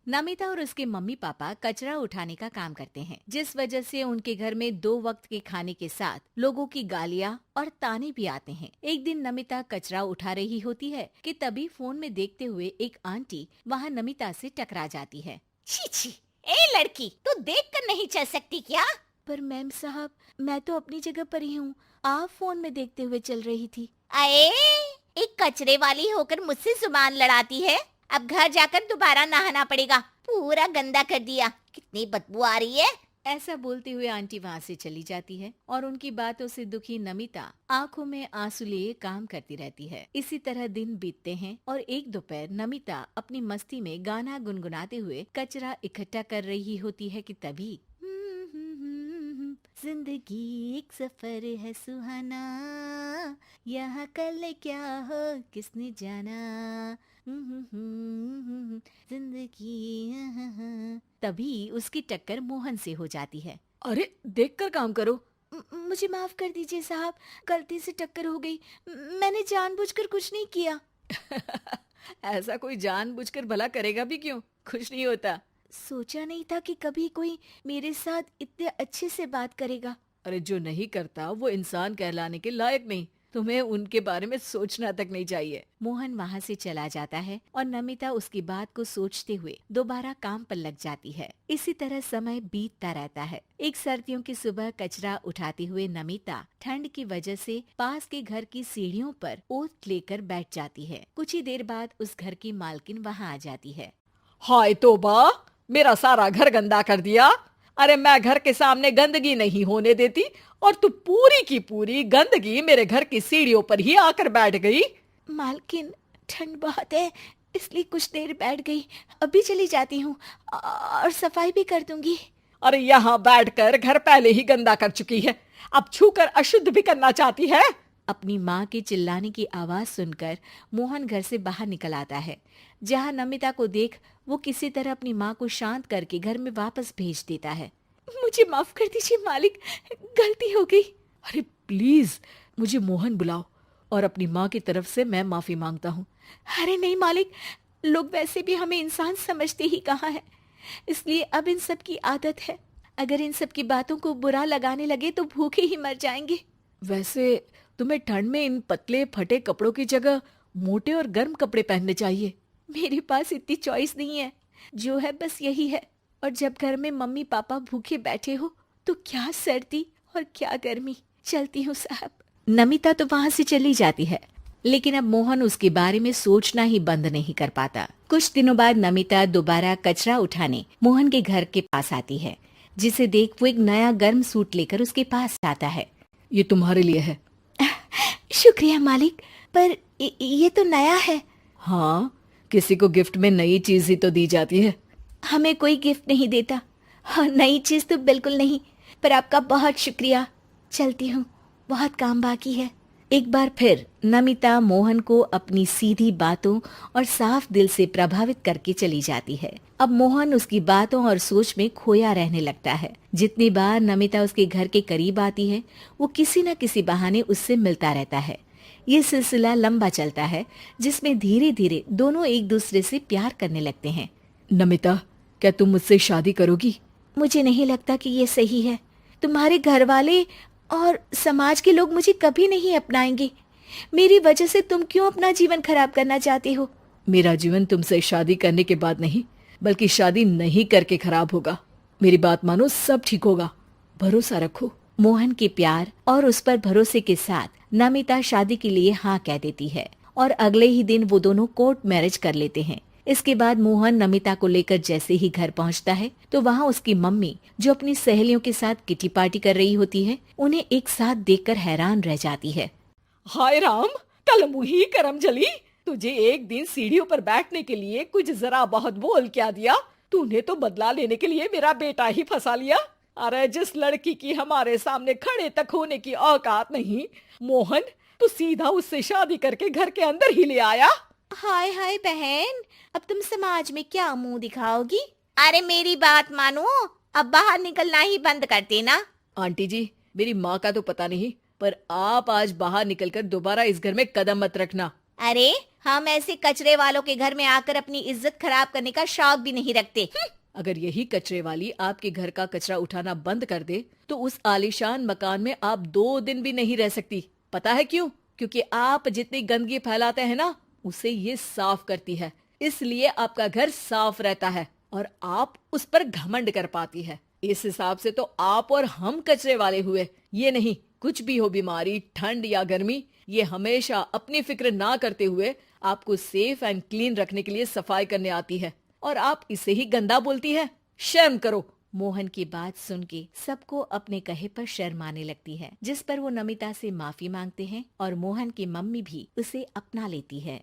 नमिता और उसके mummy papa कचरा उठाने का काम करते हैं, जिस वजह से उनके घर में 2 वक्त के खाने के साथ लोगों की गालियाँ और ताने भी आते हैं। एक दिन नमिता कचरा उठा रही होती है कि तभी फोन में देखते हुए एक आंटी वहाँ नमिता से टकरा जाती है। छी छी, ए लड़की, तू देख कर नहीं चल सकती क्या? पर मैम साहब, मैं तो अपनी जगह पर ही हूँ, आप फोन में देखते हुए चल रही थी। अरे, एक कचरे वाली होकर मुझसे जुबान लड़ाती है। अब घर जाकर दोबारा नहाना पड़ेगा, पूरा गंदा कर दिया। कितनी बदबू आ रही है। ऐसा बोलते हुए आंटी वहाँ से चली जाती है और उनकी बातों से दुखी नमिता आंखों में आंसू लिए काम करती रहती है। इसी तरह दिन बीतते हैं और एक दोपहर नमिता अपनी मस्ती में गाना गुनगुनाते हुए कचरा इकट्ठा कर रही होती है कि तभी जिंदगी एक सफर है सुहाना, यहाँ कल क्या हो किसने जाना, जिंदगी। तभी उसकी टक्कर मोहन से हो जाती है। अरे देखकर काम करो। मुझे माफ कर दीजिए साहब, गलती से टक्कर हो गई, मैंने जानबूझकर कुछ नहीं किया। ऐसा कोई जानबूझकर भला करेगा भी क्यों, कुछ नहीं होता। सोचा नहीं था कि कभी कोई मेरे साथ इतने अच्छे से बात करेगा। अरे जो नहीं करता वो इंसान कहलाने के लायक नहीं, तुम्हें उनके बारे में सोचना तक नहीं चाहिए। मोहन वहाँ से चला जाता है और नमिता उसकी बात को सोचते हुए दोबारा काम पर लग जाती है। इसी तरह समय बीतता रहता है। एक सर्दियों की सुबह कचरा उठाते हुए नमिता ठंड की वजह से पास के घर की सीढ़ियों पर ओत लेकर बैठ जाती है। कुछ ही देर बाद उस घर की मालकिन वहाँ आ जाती है। हाय तौबा, मेरा सारा घर गंदा कर दिया। अरे मैं घर के सामने गंदगी नहीं होने देती और तू पूरी की पूरी गंदगी मेरे घर की सीढ़ियों पर ही आकर बैठ गई। मालकिन, ठंड बहुत है इसलिए कुछ देर बैठ गई, अभी चली जाती हूँ और सफाई भी कर दूंगी। अरे यहाँ बैठकर घर पहले ही गंदा कर चुकी है, अब छूकर अशुद्ध भी करना चाहती है। अपनी माँ के चिल्लाने की आवाज सुनकर मोहन घर से बाहर निकल आता है, जहाँ नमिता को देख वो किसी तरह अपनी माँ को शांत करके घर में वापस भेज देता है। मुझे माफ कर दीजिए मालिक, गलती हो गई। अरे प्लीज मुझे मोहन बुलाओ और अपनी माँ की तरफ से मैं माफी मांगता हूँ। अरे नहीं मालिक, लोग वैसे भी हमें इंसान समझते ही कहाँ है, इसलिए अब इन सब की आदत है। अगर इन सब की बातों को बुरा लगाने लगे तो भूखे ही मर जाएंगे। वैसे तुम्हें ठंड में इन पतले फटे कपड़ों की जगह मोटे और गर्म कपड़े पहनने चाहिए। मेरे पास इतनी चॉइस नहीं है, जो है बस यही है। और जब घर में मम्मी पापा भूखे बैठे हो तो क्या सर्दी और क्या गर्मी। चलती हूँ साहब। नमिता तो वहाँ से चली जाती है, लेकिन अब मोहन उसके बारे में सोचना ही बंद नहीं कर पाता। कुछ दिनों बाद नमिता दोबारा कचरा उठाने मोहन के घर के पास आती है, जिसे देख वो एक नया गर्म सूट लेकर उसके पास आता है। ये तुम्हारे लिए है। शुक्रिया मालिक, पर ये तो नया है। हाँ, किसी को गिफ्ट में नई चीज ही तो दी जाती है। हमें कोई गिफ्ट नहीं देता। हाँ, नई चीज तो बिल्कुल नहीं, पर आपका बहुत शुक्रिया। चलती हूँ, बहुत काम बाकी है। एक बार फिर नमिता मोहन को अपनी सीधी बातों और साफ दिल से प्रभावित करके चली जाती है। अब मोहन उसकी बातों और सोच में खोया रहने लगता है। जितनी बार नमिता उसके घर के करीब आती है, वो किसी न किसी बहाने उससे मिलता रहता है। ये सिलसिला लंबा चलता है, जिसमें धीरे धीरे दोनों एक दूसरे से प्यार करने लगते हैं। नमिता, क्या तुम मुझसे शादी करोगी? मुझे नहीं लगता कि ये सही है। तुम्हारे घर वाले और समाज के लोग मुझे कभी नहीं अपनाएंगे। मेरी वजह से तुम क्यों अपना जीवन खराब करना चाहते हो? मेरा जीवन तुमसे शादी करने के बाद नहीं, बल्कि शादी नहीं करके खराब होगा। मेरी बात मानो, सब ठीक होगा, भरोसा रखो। मोहन के प्यार और उस पर भरोसे के साथ नमिता शादी के लिए हाँ कह देती है और अगले ही दिन वो दोनों कोर्ट मैरिज कर लेते हैं। इसके बाद मोहन नमिता को लेकर जैसे ही घर पहुंचता है तो वहाँ उसकी मम्मी, जो अपनी सहेलियों के साथ किटी पार्टी कर रही होती है, उन्हें एक साथ देखकर हैरान रह जाती है। हाय राम, कल मुही करम जली, तुझे एक दिन सीढ़ियों पर बैठने के लिए कुछ जरा बहुत बोल क्या दिया। तूने तो बदला लेने के लिए मेरा बेटा ही फंसा लिया। अरे जिस लड़की की हमारे सामने खड़े तक होने की औकात नहीं, मोहन तू सीधा उससे शादी करके घर के अंदर ही ले आया। हाय हाय बहन, अब तुम समाज में क्या मुंह दिखाओगी? अरे मेरी बात मानो, अब बाहर निकलना ही बंद कर देना। आंटी जी, मेरी माँ का तो पता नहीं, पर आप आज बाहर निकलकर दोबारा इस घर में कदम मत रखना। अरे हम ऐसे कचरे वालों के घर में आकर अपनी इज्जत खराब करने का शौक भी नहीं रखते। अगर यही कचरे वाली आपके घर का कचरा उठाना बंद कर दे तो उस आलीशान मकान में आप 2 दिन भी नहीं रह सकती। पता है क्यों? क्योंकि आप जितनी गंदगी फैलाते हैं ना, उसे ये साफ करती है। इसलिए आपका घर साफ रहता है और आप उस पर घमंड कर पाती है। इस हिसाब से तो आप और हम कचरे वाले हुए। ये नहीं, कुछ भी हो, बीमारी, ठंड या गर्मी, ये हमेशा अपनी फिक्र ना करते हुए आपको सेफ एंड क्लीन रखने के लिए सफाई करने आती है और आप इसे ही गंदा बोलती है। शर्म करो। मोहन की बात सुन के सबको अपने कहे पर शर्म आने लगती है, जिस पर वो नमिता से माफी मांगते हैं और मोहन की मम्मी भी उसे अपना लेती है।